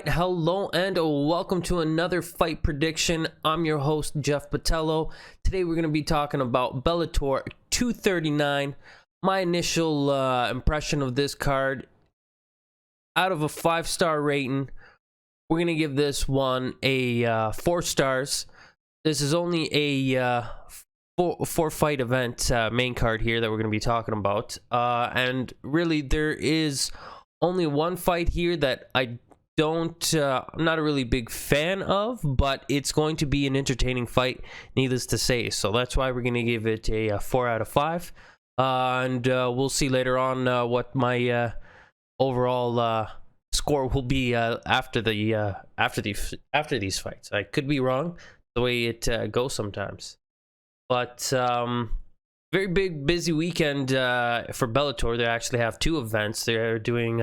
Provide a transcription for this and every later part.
right, hello and welcome to another fight prediction. I'm your host, Jeff Patello. Today we're going to be talking about Bellator 239. My initial impression of this card, out of a 5-star rating, we're going to give this one a 4 stars. This is only a four fight event main card here that we're going to be talking about. And really, there is only one fight here that I'm not a really big fan of, but it's going to be an entertaining fight, needless to say. So that's why we're going to give it a 4 out of 5. And we'll see later on what my overall score will be after these fights. I could be wrong, the way it goes sometimes. But very big, busy weekend for Bellator. They actually have 2 events. They're doing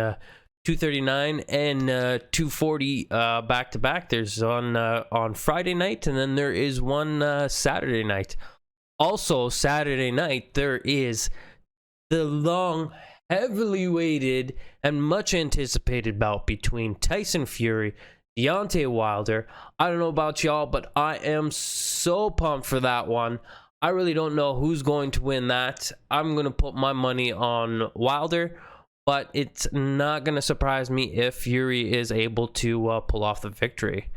239 and 240 back to back. There's on Friday night, and then there is one Saturday night. Also Saturday night there is the long, heavily weighted and much anticipated bout between Tyson Fury, Deontay Wilder. I don't know about y'all, but I am so pumped for that one. I really don't know who's going to win that. I'm going to put my money on Wilder, but it's not going to surprise me if Fury is able to pull off the victory.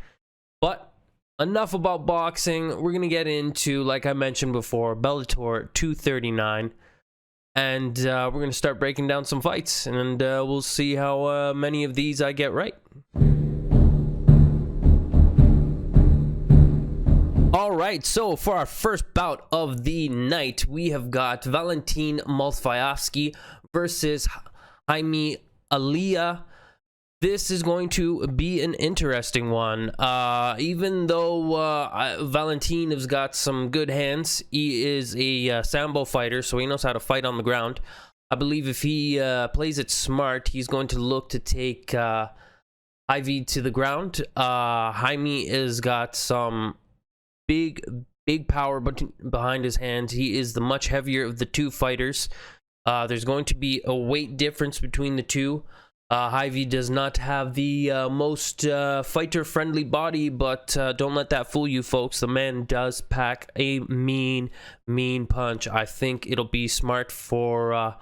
But enough about boxing. We're going to get into, like I mentioned before, Bellator 239. And we're going to start breaking down some fights. And we'll see how many of these I get right. Alright, so for our first bout of the night, we have got Valentin Malfoy versus Jaime Aliyah. This is going to be an interesting one. Even though Valentin has got some good hands, he is a sambo fighter, so he knows how to fight on the ground. I believe if he plays it smart, he's going to look to take Ivy to the ground. Jaime has got some big power behind his hands. He is the much heavier of the 2 fighters. There's going to be a weight difference between the 2. Ivy does not have the most fighter-friendly body, but don't let that fool you, folks. The man does pack a mean punch. I think it'll be smart for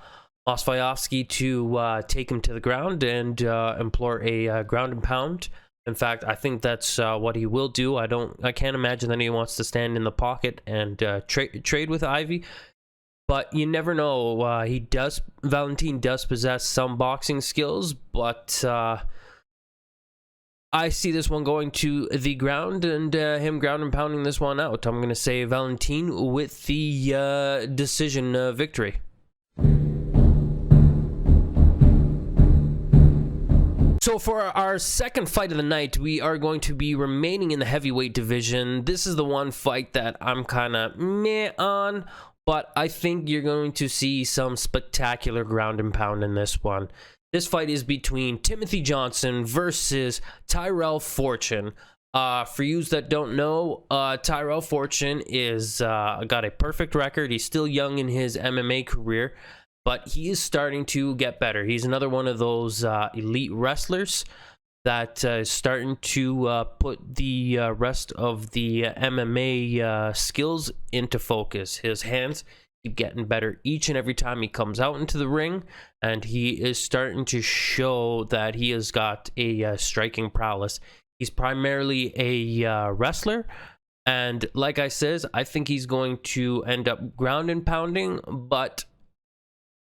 Ostrovsky to take him to the ground and employ a ground and pound. In fact, I think that's what he will do. I can't imagine that he wants to stand in the pocket and trade with Ivy. But you never know. Valentin does possess some boxing skills, but I see this one going to the ground and him ground and pounding this one out. I'm going to say Valentin with the decision victory. So for our second fight of the night, we are going to be remaining in the heavyweight division. This is the one fight that I'm kind of meh on, but I think you're going to see some spectacular ground and pound in this one. This fight is between Timothy Johnson versus Tyrell Fortune. For you that don't know, Tyrell Fortune is got a perfect record. He's still young in his MMA career, but he is starting to get better. He's another one of those elite wrestlers that is starting to put the rest of the MMA skills into focus. His hands keep getting better each and every time he comes out into the ring, and he is starting to show that he has got a striking prowess. He's primarily a wrestler, and like I says, I think he's going to end up ground and pounding, but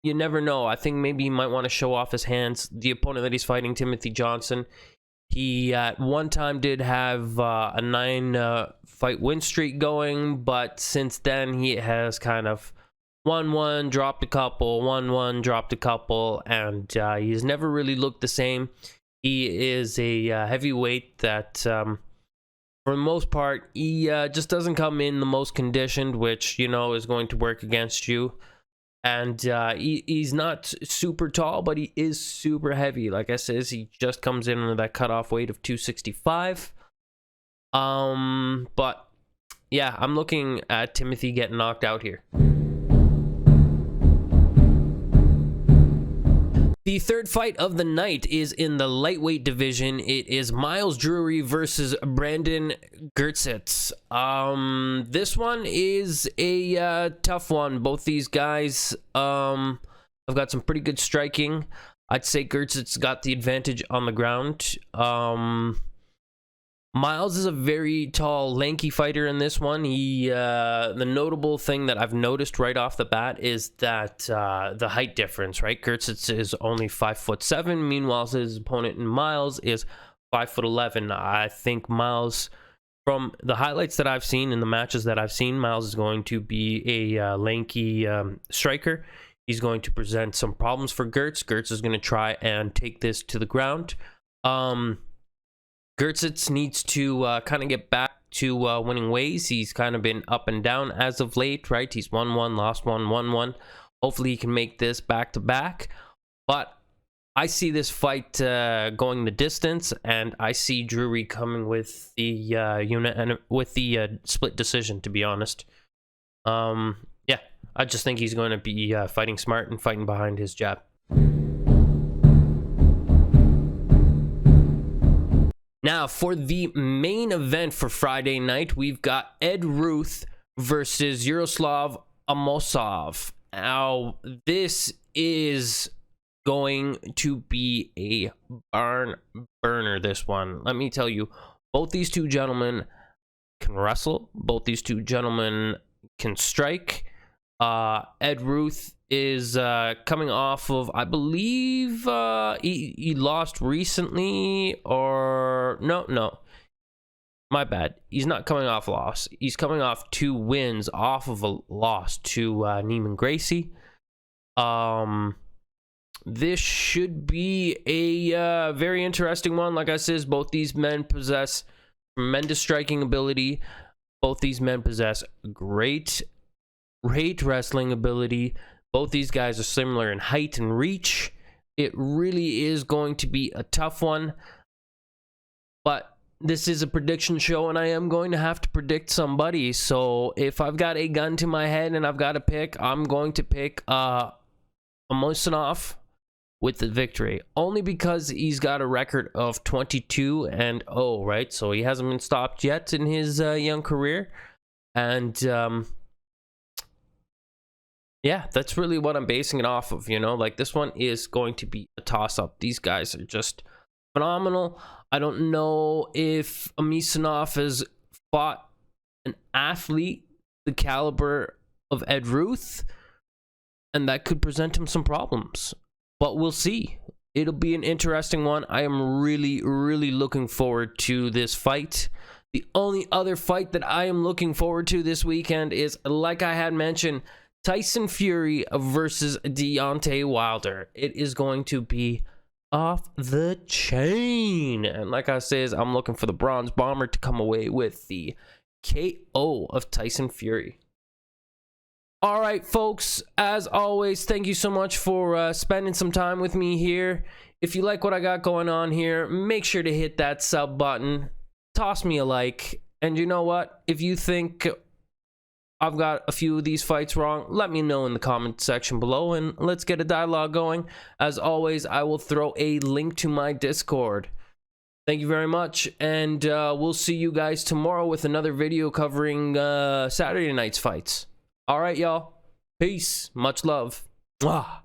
you never know. I think maybe he might want to show off his hands. The opponent that he's fighting, Timothy Johnson, he at one time did have a 9-fight win streak going, but since then he has kind of won, dropped a couple, won, dropped a couple, and he's never really looked the same. He is a heavyweight that, for the most part, he just doesn't come in the most conditioned, which, you know, is going to work against you. And he's not super tall, but he is super heavy. Like I says, he just comes in under that cutoff weight of 265. But yeah, I'm looking at Timothy getting knocked out here. The third fight of the night is in the lightweight division. It is Myles Drury versus Brandon Gertsitz. This one is a tough one. Both these guys have got some pretty good striking. I'd say Gertsitz got the advantage on the ground. Myles is a very tall, lanky fighter in this one. The notable thing that I've noticed right off the bat is that the height difference, right? Gertsitz is only 5'7". Meanwhile, his opponent in Myles is 5'11". I think Myles, from the highlights that I've seen in the matches that I've seen, Myles is going to be a lanky striker. He's going to present some problems for Gertz. Gertz is going to try and take this to the ground. Gertsitz needs to kind of get back to winning ways. He's kind of been up and down as of late, right? He's won one, lost one, won one. Hopefully he can make this back-to-back. But I see this fight going the distance, and I see Drury coming with the unit and with the split decision, to be honest. Yeah, I just think he's going to be fighting smart and fighting behind his jab. Now, for the main event for Friday night, we've got Ruth versus Yaroslav Amosov. Now, this is going to be a barn burner, this one. Let me tell you, both these two gentlemen can wrestle. Both these two gentlemen can strike. Ruth is coming off of, I believe, he lost recently, or no, my bad. He's not coming off loss. He's coming off 2 wins off of a loss to Neiman Gracie. This should be a very interesting one. Like I said, both these men possess tremendous striking ability. Both these men possess great wrestling ability. Both these guys are similar in height and reach. It really is going to be a tough one. But this is a prediction show, and I am going to have to predict somebody. So if I've got a gun to my head and I've got to pick, I'm going to pick Amosov with the victory. Only because he's got a record of 22-0, right? So he hasn't been stopped yet in his young career. And yeah, that's really what I'm basing it off of, you know? Like, this one is going to be a toss-up. These guys are just phenomenal. I don't know if Amosov has fought an athlete the caliber of Ruth, and that could present him some problems. But we'll see. It'll be an interesting one. I am really, really looking forward to this fight. The only other fight that I am looking forward to this weekend is, like I had mentioned, Tyson Fury versus Deontay Wilder. It is going to be off the chain. And like I said, I'm looking for the Bronze Bomber to come away with the KO of Tyson Fury. All right, folks, as always, thank you so much for spending some time with me here. If you like what I got going on here, make sure to hit that sub button. Toss me a like. And you know what? If you think I've got a few of these fights wrong, let me know in the comment section below, and let's get a dialogue going. As always, I will throw a link to my Discord. Thank you very much, and we'll see you guys tomorrow with another video covering Saturday night's fights. All right, y'all. Peace. Much love. Mwah.